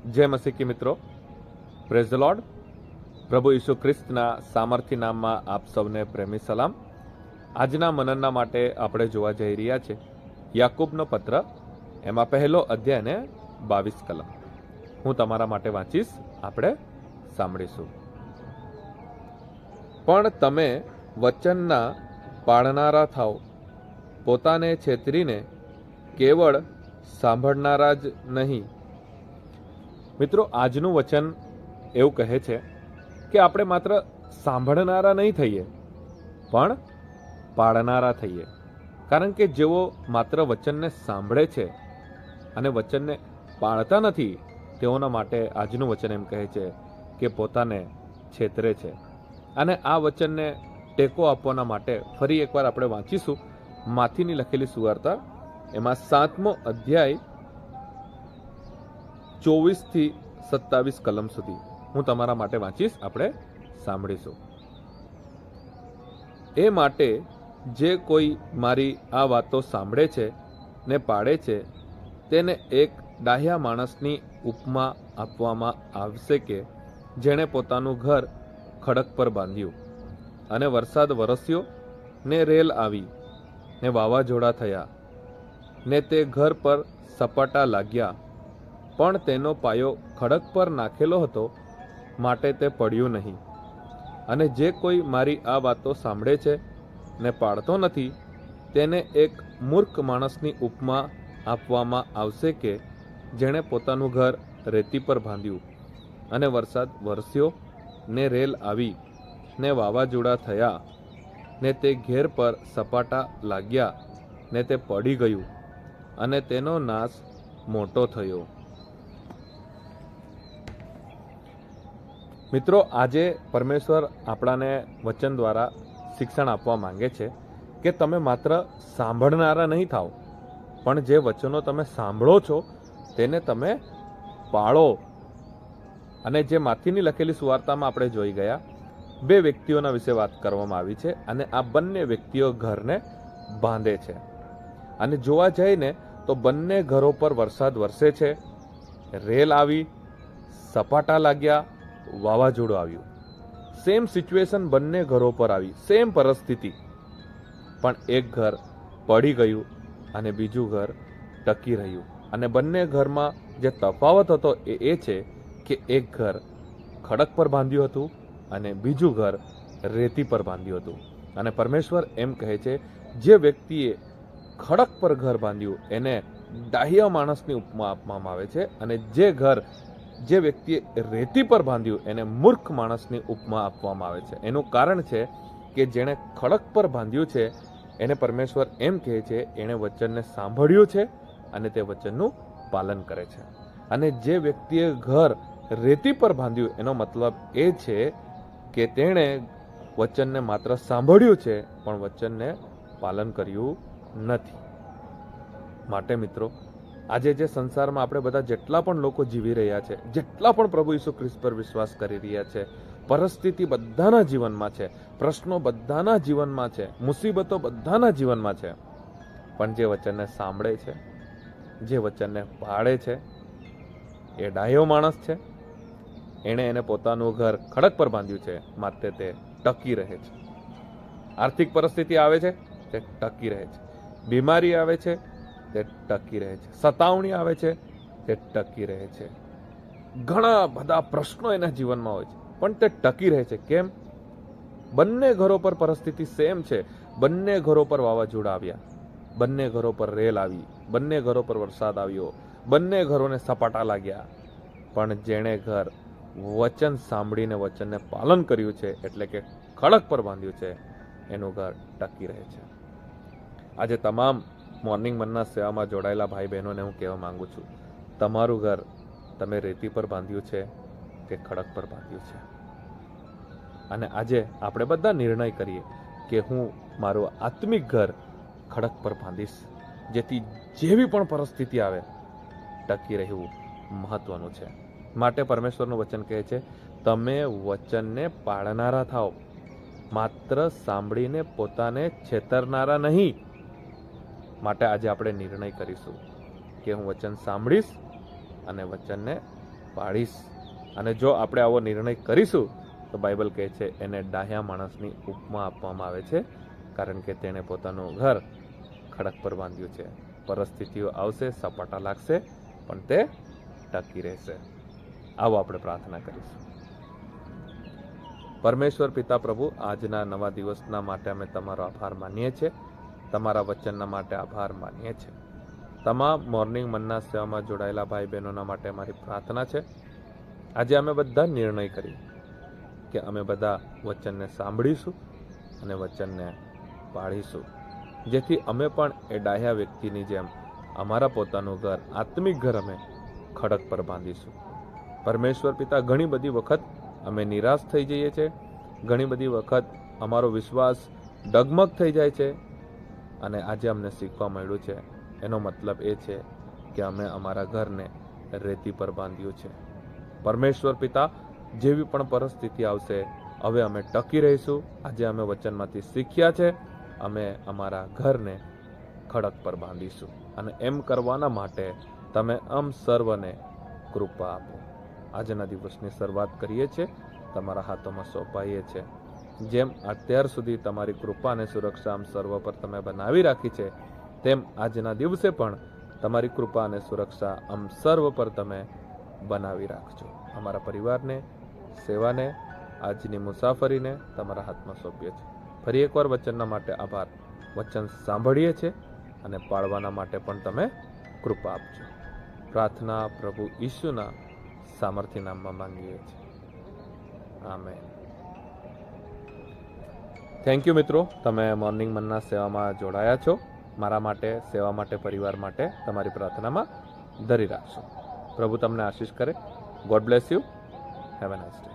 જય મસીકી મિત્રો, praise the lord. પ્રભુ ઈસુ ખ્રિસ્તના સામર્થ્ય નામમાં આપ સૌને પ્રેમી સલામ. આજના મનનના માટે આપણે જોવા જઈ રહ્યા છે યાકૂબનો પત્ર, એમાં પહેલો અધ્યાય ને 22 કલમ. હું તમારા માટે વાંચીશ, આપણે સાંભળીશું. પણ તમે વચનના પાળનારા થાઓ, પોતાને છેતરીને કેવળ સાંભળનારા જ નહીં. મિત્રો, આજનું વચન એવું કહે છે કે આપણે માત્ર સાંભળનારા નહીં થઈએ, પણ પાળનારા થઈએ. કારણ કે જેઓ માત્ર વચનને સાંભળે છે અને વચનને પાળતા નથી, તેઓના માટે આજનું વચન એમ કહે છે કે પોતાને છેતરે છે. અને આ વચનને ટેકો આપવાના માટે ફરી એકવાર આપણે વાંચીશું માથીની લખેલી સુવાર્તા, એમાં 7મો અધ્યાય 24 થી 27 કલમ સુધી. હું તમારા માટે વાંચીશ, આપણે સાંભળીશું. એ માટે જે કોઈ મારી આ વાતો સાંભળે છે ને પાળે છે, તેને એક ડાહ્યા માણસની ઉપમા આપવામાં આવશે કે જેણે પોતાનું ઘર ખડક પર બાંધ્યું, અને વરસાદ વરસ્યો ને રેલ આવી ને વાવાઝોડા થયા ને તે ઘર પર સપાટા લાગ્યા, પણ તેનો પાયો ખડક પર નાખેલો હતો, માટે તે પડ્યું નહીં. અને જે કોઈ મારી આ વાતો સાંભળે છે ને પાળતો નથી, તેને એક મૂર્ખ માણસની ઉપમા આપવામાં આવશે કે જેણે પોતાનું ઘર રેતી પર બાંધ્યું, અને વરસાદ વરસ્યો ને રેલ આવી ને વાવાઝોડા થયા ને તે ઘેર પર સપાટા લાગ્યા ને તે પડી ગયું, અને તેનો નાશ મોટો થયો. મિત્રો, આજે પરમેશ્વર આપણાને વચન દ્વારા શિક્ષણ આપવા માંગે છે કે તમે માત્ર સાંભળનારા નહીં થાઓ, પણ જે વચનો તમે સાંભળો છો તેને તમે પાળો. અને જે માથીની લખેલી સુવાર્તામાં આપણે જોઈ ગયા, 2 વ્યક્તિઓના વિશે વાત કરવામાં આવી છે, અને આ બંને વ્યક્તિઓ ઘરને બાંધે છે. અને જોવા જઈને તો બંને ઘરો પર વરસાદ વરસે છે, રેલ આવી, સપાટા લાગ્યા, વાવાઝોડું આવ્યું. સેમ સિચ્યુએશન બંને ઘરો પર આવી, સેમ પરિસ્થિતિ, પણ એક ઘર પડી ગયું અને બીજું ઘર ટકી રહ્યું. અને બંને ઘરમાં જે તફાવત હતો એ છે કે એક ઘર ખડક પર બાંધ્યું હતું અને બીજું ઘર રેતી પર બાંધ્યું હતું. અને પરમેશ્વર એમ કહે છે, જે વ્યક્તિએ ખડક પર ઘર બાંધ્યું એને ડાહ્યા માણસની ઉપમા આપવામાં આવે છે, અને જે વ્યક્તિએ રેતી પર બાંધ્યું એને મૂર્ખ માણસની ઉપમા આપવામાં આવે છે. એનું કારણ છે કે જેણે ખડક પર બાંધ્યું છે એને પરમેશ્વર એમ કહે છે એણે વચનને સાંભળ્યું છે અને તે વચનનું પાલન કરે છે. અને જે વ્યક્તિએ ઘર રેતી પર બાંધ્યું એનો મતલબ એ છે કે તેણે વચનને માત્ર સાંભળ્યું છે પણ વચનને પાલન કર્યું નથી. માટે મિત્રો, આજે જે સંસારમાં આપણે બધા જેટલા પણ લોકો જીવી રહ્યા છે, જેટલા પણ પ્રભુ ઈસુ ખ્રિસ્ત પર વિશ્વાસ કરી રહ્યા છે, પરિસ્થિતિ બધાના જીવનમાં છે, પ્રશ્નો બધાના જીવનમાં છે, મુસીબતો બધાના જીવનમાં છે, પણ જે વચનને સાંભળે છે, જે વચનને પાળે છે, એ ડાહ્યો માણસ છે. એને પોતાનું ઘર ખડક પર બાંધ્યું છે, માટે તે ટકી રહે છે. આર્થિક પરિસ્થિતિ આવે છે તે ટકી રહે છે, બીમારી આવે છે તે ટકી રહે છે, સતાવણી આવે છે તે ટકી રહે છે, ઘણા બધા પ્રશ્નો એના જીવનમાં હોય છે પણ તે ટકી રહે છે. કેમ? બંને ઘરો પર પરિસ્થિતિ સેમ છે. બંને ઘરો પર વાવાઝોડા આવ્યા, બંને ઘરો પર રેલ આવી, બંને ઘરો પર વરસાદ આવ્યો, બંને ઘરોને સપાટા લાગ્યા, પણ જેણે ઘર વચન સાંભળીને વચનને પાલન કર્યું છે, એટલે કે ખડક પર બાંધ્યું છે, એનું ઘર ટકી રહે છે. આજે તમામ મોર્નિંગ મનના સેવામાં જોડાયેલા ભાઈ બહેનોને હું કહેવા માંગુ છું, તમારું ઘર તમે રેતી પર બાંધ્યું છે કે ખડક પર બાંધ્યું છે? અને આજે આપણે બધા નિર્ણય કરીએ કે હું મારું આત્મિક ઘર ખડક પર બાંધીશ, જેથી જેવી પણ પરિસ્થિતિ આવે ટકી રહેવું મહત્વનું છે. માટે પરમેશ્વરનું વચન કહે છે, તમે વચનને પાળનારા થાઓ, માત્ર સાંભળીને પોતાને છેતરનારા નહીં. માટે આજે આપણે નિર્ણય કરીશું કે હું વચન સાંભળીશ અને વચનને પાળીશ. અને જો આપણે આવો નિર્ણય કરીશું તો બાઇબલ કહે છે એને ડાહ્યા માણસની ઉપમા આપવામાં આવે છે, કારણ કે તેણે પોતાનું ઘર ખડક પર બાંધ્યું છે. પરિસ્થિતિઓ આવશે, સપાટા લાગશે, પણ તે ટકી રહેશે. આવો આપણે પ્રાર્થના કરીશું. પરમેશ્વર પિતા પ્રભુ, આજના નવા દિવસના માટે અમે તમારો આભાર માનીએ છીએ. તમારા વચનના માટે આભાર માનીએ છીએ. તમામ મોર્નિંગ મન્ના સેવામાં જોડાયેલા ભાઈ બહેનોના માટે અમારી પ્રાર્થના છે. આજે અમે બધા નિર્ણય કરી કે અમે બધા વચનને સાંભળીશું અને વચનને પાળીશું, જેથી અમે પણ એ ડાહ્યા વ્યક્તિની જેમ અમારા પોતાનું ઘર, આત્મિક ઘર અમે ખડક પર બાંધીશું. પરમેશ્વર પિતા, ઘણી બધી વખત અમે નિરાશ થઈ જઈએ છીએ, ઘણી બધી વખત અમારો વિશ્વાસ ડગમગ થઈ જાય છે, અને આજે અમને શીખવા મળ્યું છે એનો મતલબ એ છે કે અમે અમારા ઘરને રેતી પર બાંધ્યું છે. પરમેશ્વર પિતા, જેવી પણ પરિસ્થિતિ આવશે હવે અમે ટકી રહીશું. આજે અમે વચનમાંથી શીખ્યા છે, અમે અમારા ઘરને ખડક પર બાંધીશું, અને એમ કરવાના માટે તમે સર્વને કૃપા આપો. આજના દિવસની શરૂઆત કરીએ છીએ, તમારા હાથોમાં સોંપાઈએ છીએ. જેમ અત્યાર સુધી તમારી કૃપા અને સુરક્ષા સર્વ પર તમે બનાવી રાખી છે, તેમ આજના દિવસે પણ તમારી કૃપા અને સુરક્ષા સર્વ પર તમે બનાવી રાખજો. અમારા પરિવારને, સેવાને, આજની મુસાફરીને તમારા હાથમાં સોંપીએ છીએ. ફરી એકવાર વચનના માટે આભાર. વચન સાંભળીએ છીએ અને પાળવાના માટે પણ તમે કૃપા આપજો. પ્રાર્થના પ્રભુ ઈસુના સામર્થ્ય નામમાં માંગીએ છીએ. આમેન. થેન્ક યુ મિત્રો, તમે મોર્નિંગ મન્ના સેવામાં જોડાયા છો. મારા માટે, સેવા માટે, પરિવાર માટે તમારી પ્રાર્થનામાં ધરી રાખશો. પ્રભુ તમને આશીષ કરે. God bless you. Have a nice day.